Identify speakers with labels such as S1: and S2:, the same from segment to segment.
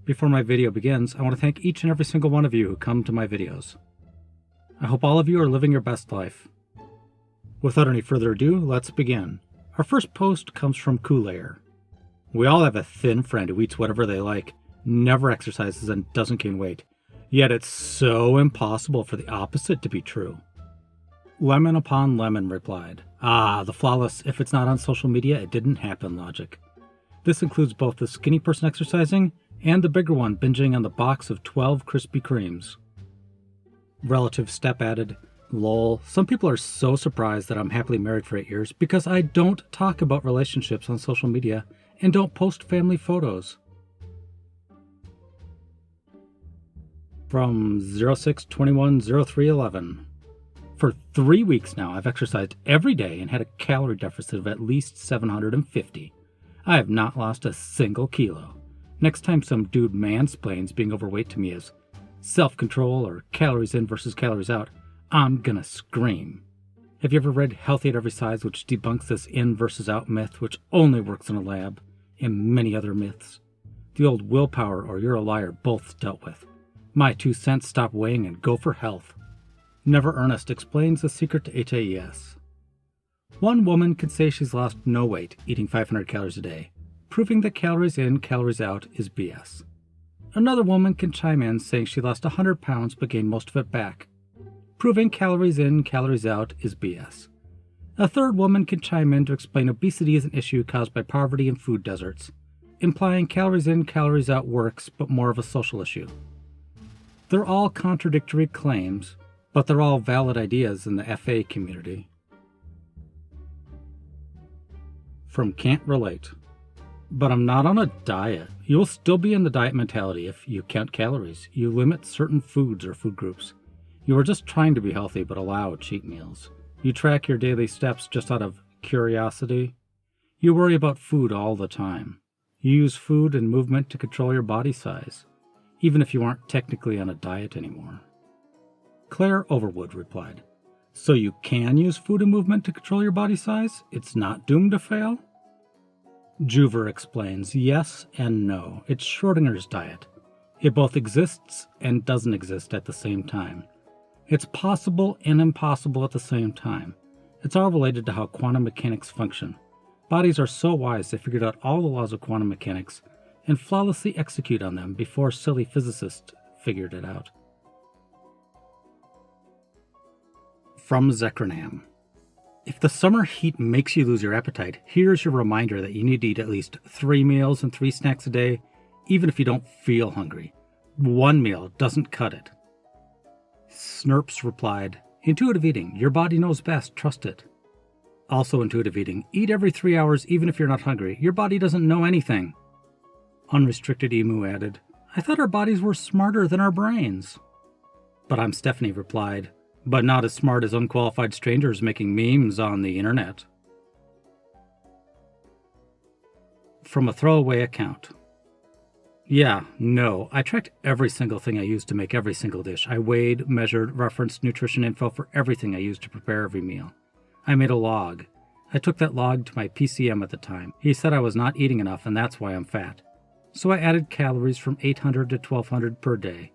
S1: Before my video begins, I want to thank each and every single one of you who come to my videos. I hope all of you are living your best life. Without any further ado, let's begin. Our first post comes from Koolayer. We all have a thin friend who eats whatever they like, never exercises, and doesn't gain weight. Yet it's so impossible for the opposite to be true. Lemon upon Lemon replied, the flawless "if it's not on social media, it didn't happen" logic. This includes both the skinny person exercising and the bigger one binging on the box of 12 Krispy Kremes. Relative Step added, "Lol, some people are so surprised that I'm happily married for 8 years because I don't talk about relationships on social media and don't post family photos." From 06/21/03/11. For 3 weeks now, I've exercised every day and had a calorie deficit of at least 750. I have not lost a single kilo. Next time some dude mansplains being overweight to me as self-control or calories in versus calories out, I'm gonna scream. Have you ever read Healthy at Every Size, which debunks this in versus out myth, which only works in a lab, and many other myths? The old Willpower or You're a Liar both dealt with. My 2 cents, stop weighing and go for health. Never Ernest explains the secret to HAES. One woman can say she's lost no weight eating 500 calories a day, proving that calories in, calories out is BS. Another woman can chime in saying she lost 100 pounds but gained most of it back, proving calories in, calories out is BS. A third woman can chime in to explain obesity is an issue caused by poverty and food deserts, implying calories in, calories out works but more of a social issue. They're all contradictory claims, but they're all valid ideas in the FA community. From Can't Relate. But I'm not on a diet. You'll still be in the diet mentality if you count calories. You limit certain foods or food groups. You are just trying to be healthy but allow cheat meals. You track your daily steps just out of curiosity. You worry about food all the time. You use food and movement to control your body size, even if you aren't technically on a diet anymore. Claire Overwood replied, "So you can use food and movement to control your body size? It's not doomed to fail?" Juver explains, yes and no. It's Schrodinger's diet. It both exists and doesn't exist at the same time. It's possible and impossible at the same time. It's all related to how quantum mechanics function. Bodies are so wise they figured out all the laws of quantum mechanics and flawlessly execute on them before silly physicists figured it out. From Zekranam. If the summer heat makes you lose your appetite, here's your reminder that you need to eat at least 3 meals and 3 snacks a day, even if you don't feel hungry. 1 meal doesn't cut it. Snurps replied, "Intuitive eating. Your body knows best. Trust it." Also intuitive eating. Eat every 3 hours even if you're not hungry. Your body doesn't know anything. Unrestricted Emu added, "I thought our bodies were smarter than our brains." But I'm Stephanie replied, "But not as smart as unqualified strangers making memes on the internet." From a throwaway account. Yeah, no, I tracked every single thing I used to make every single dish. I weighed, measured, referenced nutrition info for everything I used to prepare every meal. I made a log. I took that log to my PCM at the time. He said I was not eating enough and that's why I'm fat. So I added calories from 800 to 1200 per day,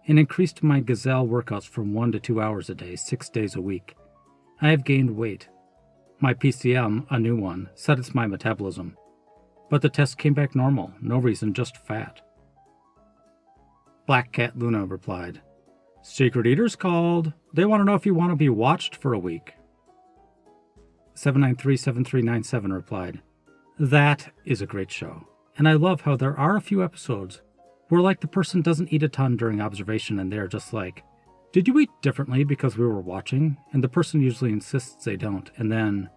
S1: and increased my gazelle workouts from 1 to 2 hours a day, 6 days a week. I have gained weight. My PCM, a new one, said it's my metabolism. But the test came back normal, no reason, just fat. Black Cat Luna replied, "Secret Eaters called. They want to know if you want to be watched for a week." 7937397 replied, "That is a great show, and I love how there are a few episodes where like the person doesn't eat a ton during observation and they're just like, 'Did you eat differently because we were watching?' And the person usually insists they don't, and then,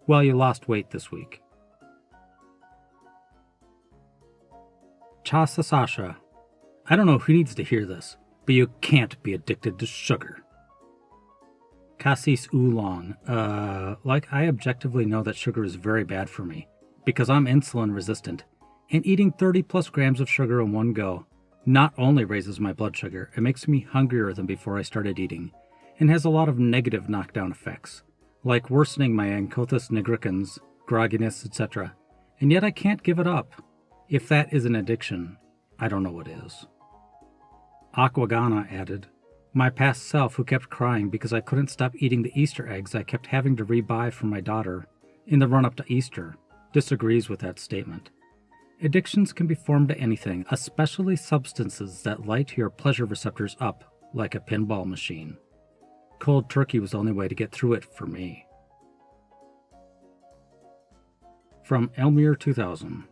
S1: 'Well, you lost weight this week.'" Chasa Sasha. I don't know who needs to hear this, but you can't be addicted to sugar. Cassis Oolong. Like I objectively know that sugar is very bad for me, because I'm insulin resistant, and eating 30 plus grams of sugar in one go not only raises my blood sugar, it makes me hungrier than before I started eating, and has a lot of negative knockdown effects, like worsening my Ancothus nigricans, grogginess, etc. And yet I can't give it up. If that is an addiction, I don't know what is. Aquagana added, my past self who kept crying because I couldn't stop eating the Easter eggs I kept having to rebuy for my daughter in the run-up to Easter, disagrees with that statement. Addictions can be formed to anything, especially substances that light your pleasure receptors up like a pinball machine. Cold turkey was the only way to get through it for me. From Elmir 2000.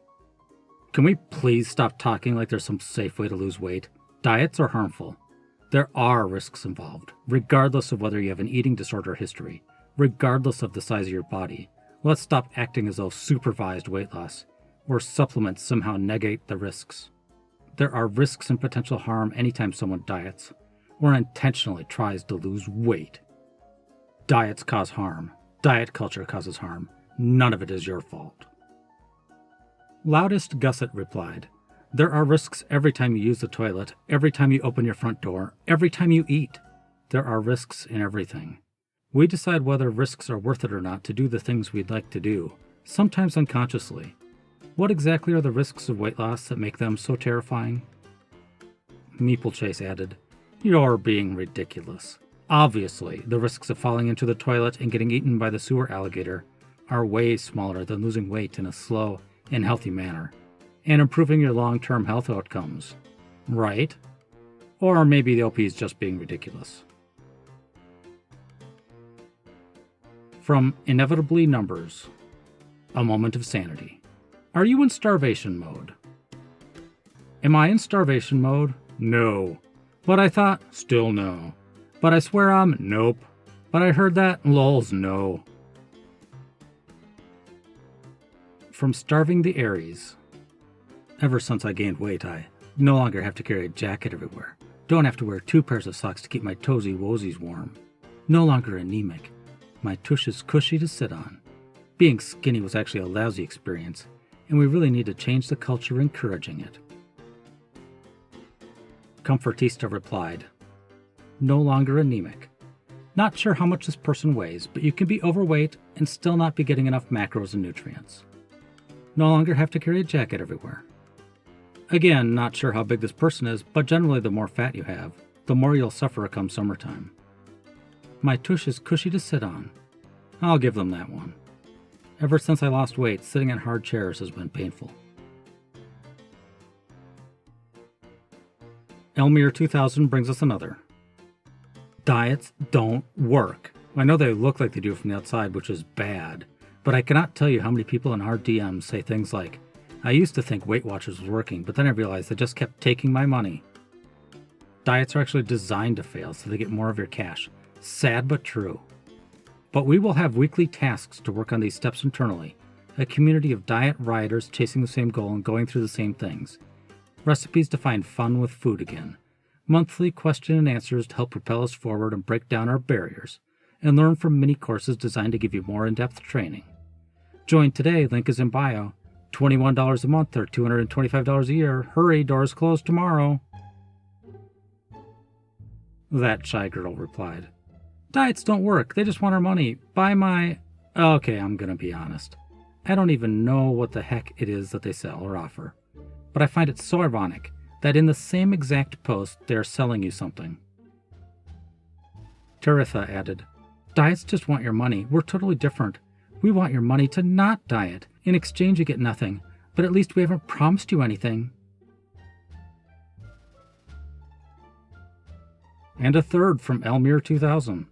S1: Can we please stop talking like there's some safe way to lose weight? Diets are harmful. There are risks involved, regardless of whether you have an eating disorder history, regardless of the size of your body. Let's stop acting as though supervised weight loss or supplements somehow negate the risks. There are risks and potential harm anytime someone diets or intentionally tries to lose weight. Diets cause harm. Diet culture causes harm. None of it is your fault. Loudest Gusset replied, there are risks every time you use the toilet, every time you open your front door, every time you eat. There are risks in everything. We decide whether risks are worth it or not to do the things we'd like to do, sometimes unconsciously. What exactly are the risks of weight loss that make them so terrifying? Meeplechase added, you're being ridiculous. Obviously, the risks of falling into the toilet and getting eaten by the sewer alligator are way smaller than losing weight in a slow and healthy manner, and improving your long-term health outcomes. Right? Or maybe the OP is just being ridiculous. From Inevitably Numbers, a moment of sanity. Are you in starvation mode? Am I in starvation mode? No. But I thought, still no. But I swear I'm, nope. But I heard that, lols, no. From Starving the Aries. Ever since I gained weight, I no longer have to carry a jacket everywhere. Don't have to wear 2 pairs of socks to keep my toesy woesies warm. No longer anemic. My tush is cushy to sit on. Being skinny was actually a lousy experience, and we really need to change the culture encouraging it. Comfortista replied, no longer anemic. Not sure how much this person weighs, but you can be overweight and still not be getting enough macros and nutrients. No longer have to carry a jacket everywhere. Again, not sure how big this person is, but generally the more fat you have, the more you'll suffer come summertime. My tush is cushy to sit on. I'll give them that one. Ever since I lost weight, sitting in hard chairs has been painful. Elmir 2000 brings us another. Diets don't work. I know they look like they do from the outside, which is bad, but I cannot tell you how many people in our DMs say things like, I used to think Weight Watchers was working, but then I realized they just kept taking my money. Diets are actually designed to fail so they get more of your cash. Sad but true. But we will have weekly tasks to work on these steps internally, a community of diet rioters chasing the same goal and going through the same things. Recipes to find fun with food again. Monthly question and answers to help propel us forward and break down our barriers, and learn from mini courses designed to give you more in-depth training. Join today, link is in bio. $21 a month or $225 a year. Hurry, doors close tomorrow. That shy girl replied, diets don't work, they just want our money. Buy my... Okay, I'm gonna be honest. I don't even know what the heck it is that they sell or offer. But I find it so ironic that in the same exact post they're selling you something. Taritha added, diets just want your money. We're totally different. We want your money to not diet. In exchange you get nothing, but at least we haven't promised you anything. And a third from Elmir 2000.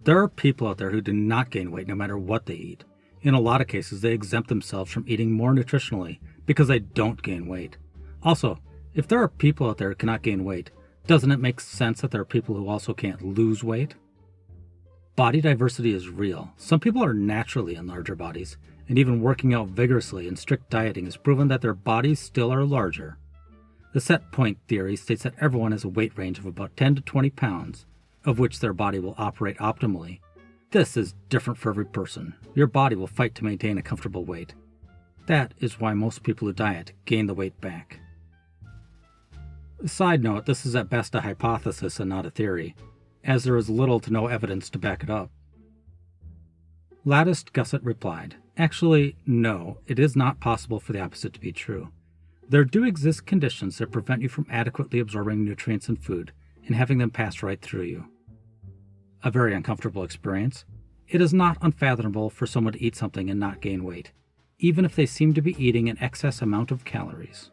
S1: There are people out there who do not gain weight no matter what they eat. In a lot of cases, they exempt themselves from eating more nutritionally because they don't gain weight. Also, if there are people out there who cannot gain weight, doesn't it make sense that there are people who also can't lose weight? Body diversity is real. Some people are naturally in larger bodies, and even working out vigorously and strict dieting has proven that their bodies still are larger. The set point theory states that everyone has a weight range of about 10 to 20 pounds, of which their body will operate optimally. This is different for every person. Your body will fight to maintain a comfortable weight. That is why most people who diet gain the weight back. Side note, this is at best a hypothesis and not a theory, as there is little to no evidence to back it up. Latticed Gusset replied, actually, no, it is not possible for the opposite to be true. There do exist conditions that prevent you from adequately absorbing nutrients in food and having them pass right through you. A very uncomfortable experience. It is not unfathomable for someone to eat something and not gain weight, even if they seem to be eating an excess amount of calories.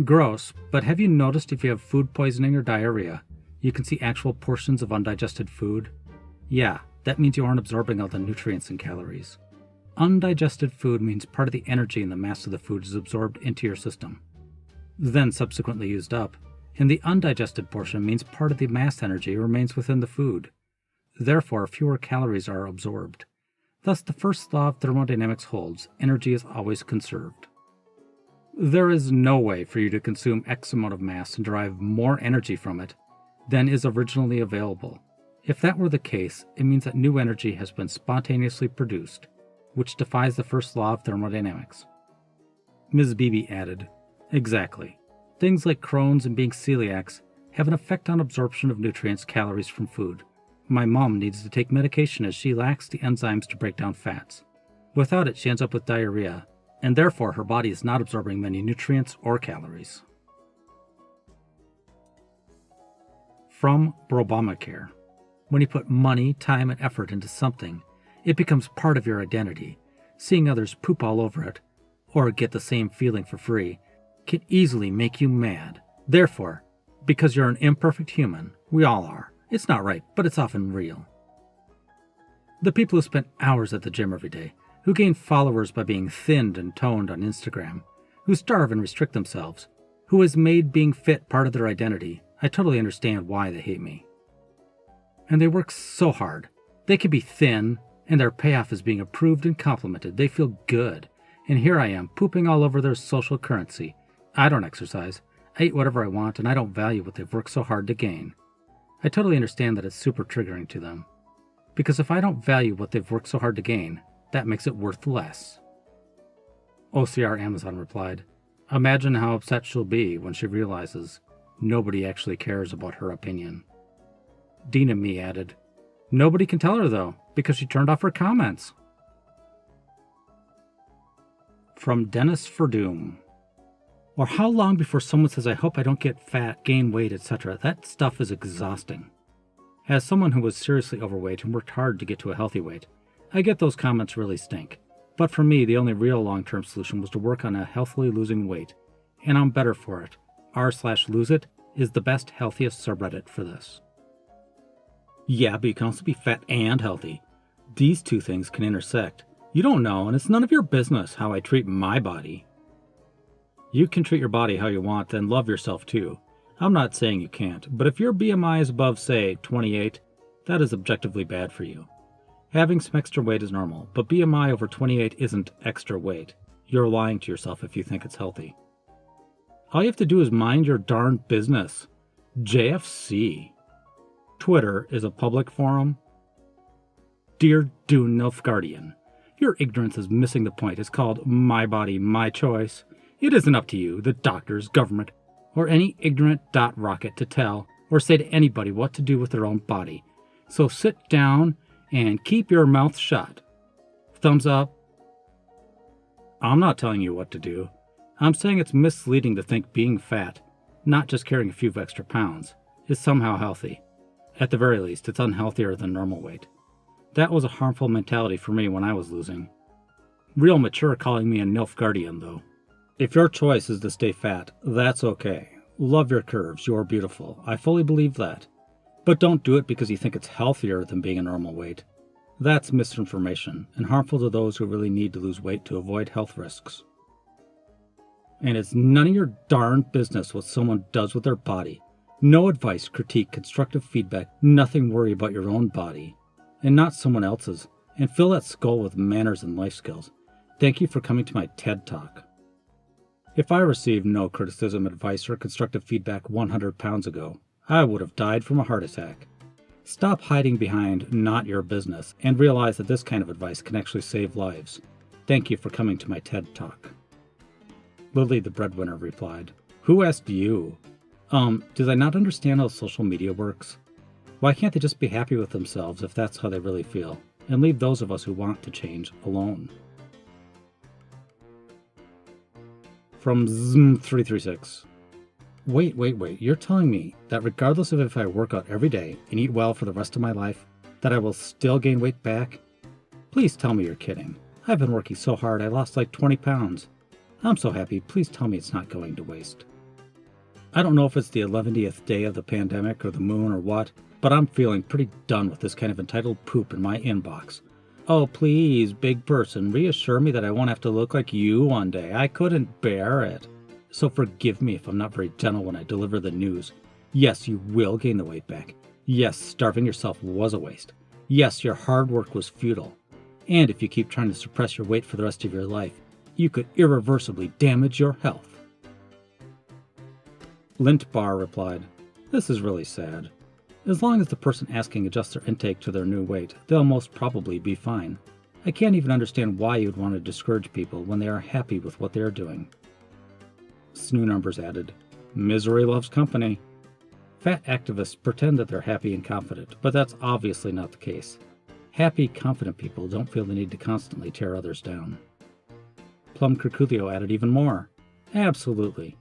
S1: Gross, but have you noticed if you have food poisoning or diarrhea, you can see actual portions of undigested food? Yeah, that means you aren't absorbing all the nutrients and calories. Undigested food means part of the energy in the mass of the food is absorbed into your system, then subsequently used up, and the undigested portion means part of the mass energy remains within the food. Therefore, fewer calories are absorbed. Thus, the first law of thermodynamics holds: energy is always conserved. There is no way for you to consume X amount of mass and derive more energy from it than is originally available. If that were the case, it means that new energy has been spontaneously produced, which defies the first law of thermodynamics. Ms. Beebe added, "Exactly. Things like Crohn's and being celiacs have an effect on absorption of nutrients, calories from food. My mom needs to take medication as she lacks the enzymes to break down fats. Without it, she ends up with diarrhea, and therefore her body is not absorbing many nutrients or calories." From Obamacare. When you put money, time, and effort into something, it becomes part of your identity. Seeing others poop all over it, or get the same feeling for free, can easily make you mad. Therefore, because you're an imperfect human, we all are. It's not right, but it's often real. The people who spend hours at the gym every day, who gain followers by being thinned and toned on Instagram, who starve and restrict themselves, who has made being fit part of their identity, I totally understand why they hate me. And they work so hard. They can be thin, and their payoff is being approved and complimented. They feel good. And here I am, pooping all over their social currency. I don't exercise. I eat whatever I want, and I don't value what they've worked so hard to gain. I totally understand that it's super triggering to them. Because if I don't value what they've worked so hard to gain, that makes it worth less. OCR Amazon replied, "Imagine how upset she'll be when she realizes nobody actually cares about her opinion." Dina Me added, "Nobody can tell her though, because she turned off her comments." From Dennis Fordoom. Or how long before someone says, "I hope I don't get fat, gain weight, etc." That stuff is exhausting. As someone who was seriously overweight and worked hard to get to a healthy weight, I get those comments really stink. But for me, the only real long-term solution was to work on a healthily losing weight, and I'm better for it. r/lose it is the best, healthiest subreddit for this. Yeah, but you can also be fat and healthy. These two things can intersect. You don't know, and it's none of your business how I treat my body. You can treat your body how you want, then love yourself too. I'm not saying you can't, but if your BMI is above, say, 28, that is objectively bad for you. Having some extra weight is normal, but BMI over 28 isn't extra weight. You're lying to yourself if you think it's healthy. All you have to do is mind your darn business. JFC. Twitter is a public forum. Dear Dune Nilfgaardian, your ignorance is missing the point. It's called My Body, My Choice. It isn't up to you, the doctors, government, or any ignorant dot rocket to tell or say to anybody what to do with their own body. So sit down and keep your mouth shut. Thumbs up. I'm not telling you what to do. I'm saying it's misleading to think being fat, not just carrying a few extra pounds, is somehow healthy. At the very least, it's unhealthier than normal weight. That was a harmful mentality for me when I was losing. Real mature calling me a Nilfgaardian, though. If your choice is to stay fat, that's okay. Love your curves, you're beautiful. I fully believe that. But don't do it because you think it's healthier than being a normal weight. That's misinformation, and harmful to those who really need to lose weight to avoid health risks. And it's none of your darn business what someone does with their body. No advice, critique, constructive feedback, nothing worry about your own body, and not someone else's, and fill that skull with manners and life skills. Thank you for coming to my TED Talk. If I received no criticism, advice, or constructive feedback 100 pounds ago, I would have died from a heart attack. Stop hiding behind not your business and realize that this kind of advice can actually save lives. Thank you for coming to my TED Talk. Lily the breadwinner replied, "Who asked you? Do they not understand how social media works? Why can't they just be happy with themselves if that's how they really feel, and leave those of us who want to change alone?" From Zm336. Wait. You're telling me that regardless of if I work out every day and eat well for the rest of my life, that I will still gain weight back? Please tell me you're kidding. I've been working so hard I lost like 20 pounds. I'm so happy. Please tell me it's not going to waste. I don't know if it's the 11th day of the pandemic or the moon or what, but I'm feeling pretty done with this kind of entitled poop in my inbox. Oh, please, big person, reassure me that I won't have to look like you one day. I couldn't bear it. So forgive me if I'm not very gentle when I deliver the news. Yes, you will gain the weight back. Yes, starving yourself was a waste. Yes, your hard work was futile. And if you keep trying to suppress your weight for the rest of your life, you could irreversibly damage your health. Lint Bar replied, "This is really sad. As long as the person asking adjusts their intake to their new weight, they'll most probably be fine. I can't even understand why you'd want to discourage people when they are happy with what they are doing." Snoo Numbers added, "Misery loves company." Fat activists pretend that they're happy and confident, but that's obviously not the case. Happy, confident people don't feel the need to constantly tear others down. Plum Curculio added even more. "Absolutely.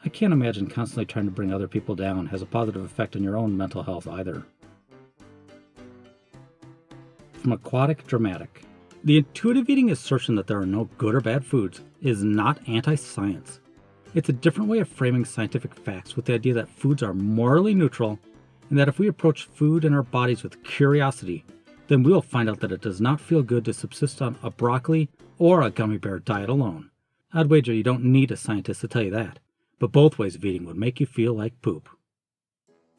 S1: I can't imagine constantly trying to bring other people down has a positive effect on your own mental health either." From Aquatic Dramatic. The intuitive eating assertion that there are no good or bad foods is not anti-science. It's a different way of framing scientific facts with the idea that foods are morally neutral and that if we approach food and our bodies with curiosity, then we will find out that it does not feel good to subsist on a broccoli or a gummy bear diet alone. I'd wager you don't need a scientist to tell you that, but both ways of eating would make you feel like poop.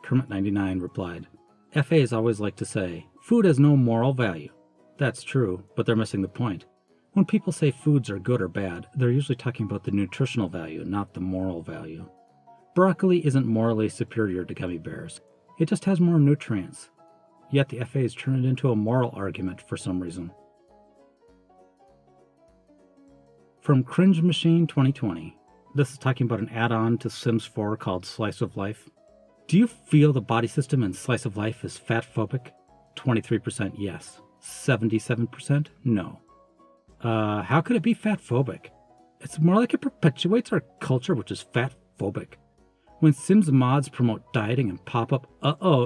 S1: Kermit99 replied, "FAs always like to say, food has no moral value. That's true, but they're missing the point. When people say foods are good or bad, they're usually talking about the nutritional value, not the moral value. Broccoli isn't morally superior to gummy bears. It just has more nutrients. Yet the FAs turn it into a moral argument for some reason." From Cringe Machine 2020. This is talking about an add-on to Sims 4 called Slice of Life. Do you feel the body system in Slice of Life is fat-phobic? 23% yes. 77% no. How could it be fat-phobic? It's more like it perpetuates our culture, which is fat-phobic. When Sims mods promote dieting and pop up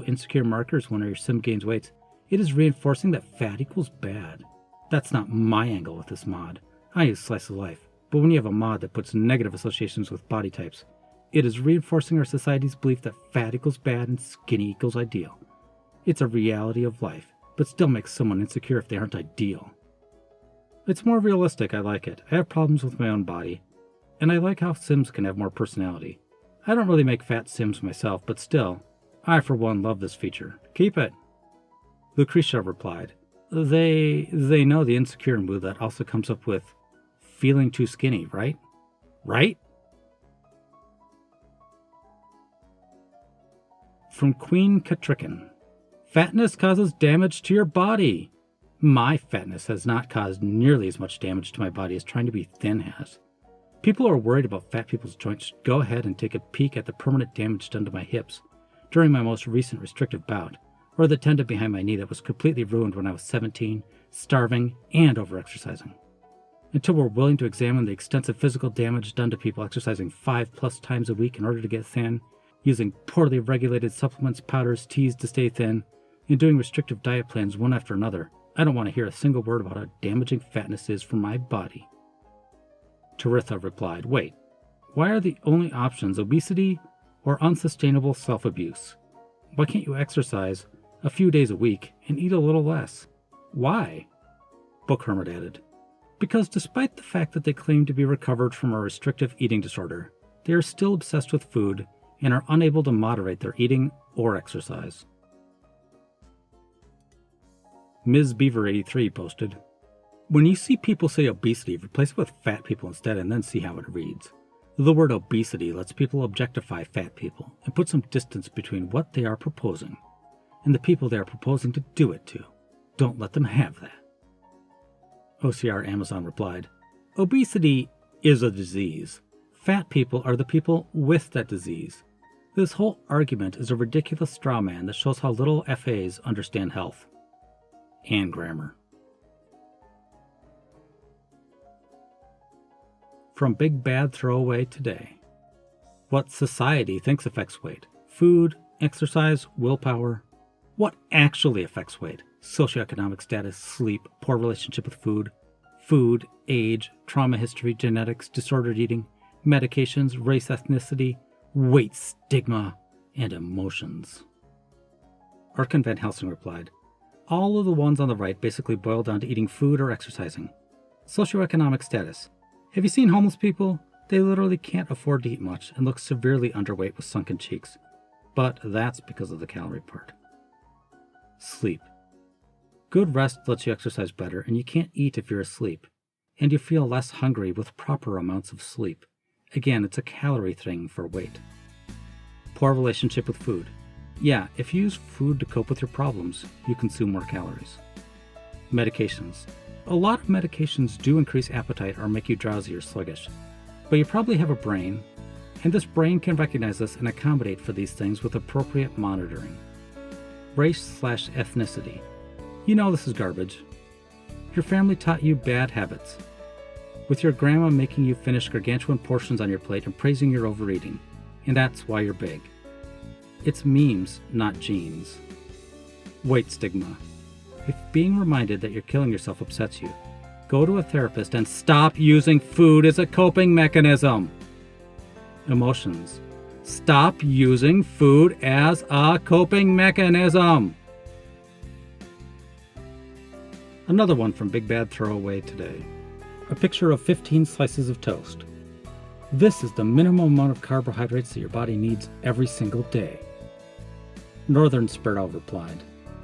S1: insecure markers when your sim gains weight, it is reinforcing that fat equals bad. That's not my angle with this mod. I use Slice of Life, but when you have a mod that puts negative associations with body types, it is reinforcing our society's belief that fat equals bad and skinny equals ideal. It's a reality of life, but still makes someone insecure if they aren't ideal. It's more realistic, I like it. I have problems with my own body, and I like how Sims can have more personality. I don't really make fat Sims myself, but still, I for one love this feature. Keep it. Lucretia replied, They know the insecure mood that also comes up with feeling too skinny, right? Right? From Queen Katrikin. Fatness causes damage to your body. My fatness has not caused nearly as much damage to my body as trying to be thin has. People who are worried about fat people's joints should go ahead and take a peek at the permanent damage done to my hips during my most recent restrictive bout, or the tendon behind my knee that was completely ruined when I was 17, starving, and overexercising. Until we're willing to examine the extensive physical damage done to people exercising 5+ times a week in order to get thin, using poorly regulated supplements, powders, teas to stay thin, and doing restrictive diet plans one after another, I don't want to hear a single word about how damaging fatness is for my body. Taritha replied, Wait, why are the only options obesity or unsustainable self-abuse? Why can't you exercise a few days a week and eat a little less? Why? Book Hermit added, Because despite the fact that they claim to be recovered from a restrictive eating disorder, they are still obsessed with food and are unable to moderate their eating or exercise. Ms. Beaver83 posted, When you see people say obesity, replace it with fat people instead and then see how it reads. The word obesity lets people objectify fat people and put some distance between what they are proposing and the people they are proposing to do it to. Don't let them have that. OCR Amazon replied, Obesity is a disease. Fat people are the people with that disease. This whole argument is a ridiculous straw man that shows how little FAs understand health and grammar. From Big Bad Throwaway Today. What society thinks affects weight. Food, exercise, willpower. What actually affects weight? Socioeconomic status, sleep, poor relationship with food, age, trauma history, genetics, disordered eating, medications, race, ethnicity, weight, stigma, and emotions. Arkin Van Helsing replied, all of the ones on the right basically boil down to eating food or exercising. Socioeconomic status. Have you seen homeless people? They literally can't afford to eat much and look severely underweight with sunken cheeks. But that's because of the calorie part. Sleep. Good rest lets you exercise better, and you can't eat if you're asleep. And you feel less hungry with proper amounts of sleep. Again, it's a calorie thing for weight. Poor relationship with food. Yeah, if you use food to cope with your problems, you consume more calories. Medications. A lot of medications do increase appetite or make you drowsy or sluggish. But you probably have a brain, and this brain can recognize this and accommodate for these things with appropriate monitoring. Race/ethnicity. You know this is garbage. Your family taught you bad habits, with your grandma making you finish gargantuan portions on your plate and praising your overeating, and that's why you're big. It's memes, not genes. Weight stigma. If being reminded that you're killing yourself upsets you, go to a therapist and stop using food as a coping mechanism. Emotions. Stop using food as a coping mechanism. Another one from Big Bad Throwaway Today. A picture of 15 slices of toast. This is the minimum amount of carbohydrates that your body needs every single day. Northern Sparrow replied.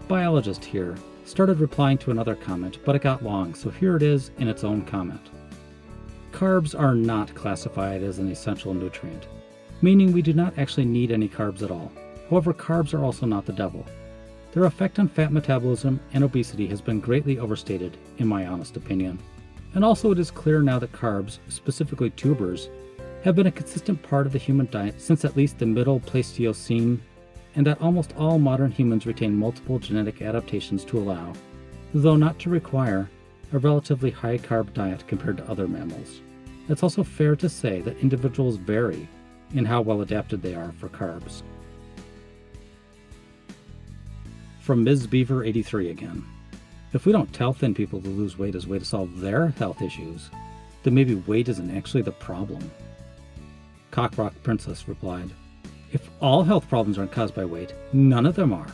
S1: Biologist here started replying to another comment, but it got long, so here it is in its own comment. Carbs are not classified as an essential nutrient, meaning we do not actually need any carbs at all. However, carbs are also not the devil. Their effect on fat metabolism and obesity has been greatly overstated, in my honest opinion. And also it is clear now that carbs, specifically tubers, have been a consistent part of the human diet since at least the Middle Pleistocene, and that almost all modern humans retain multiple genetic adaptations to allow, though not to require, a relatively high carb diet compared to other mammals. It's also fair to say that individuals vary in how well adapted they are for carbs. From Ms. Beaver 83 again. If we don't tell thin people to lose weight as a way to solve their health issues, then maybe weight isn't actually the problem. Cockrock Princess replied, if all health problems aren't caused by weight, none of them are.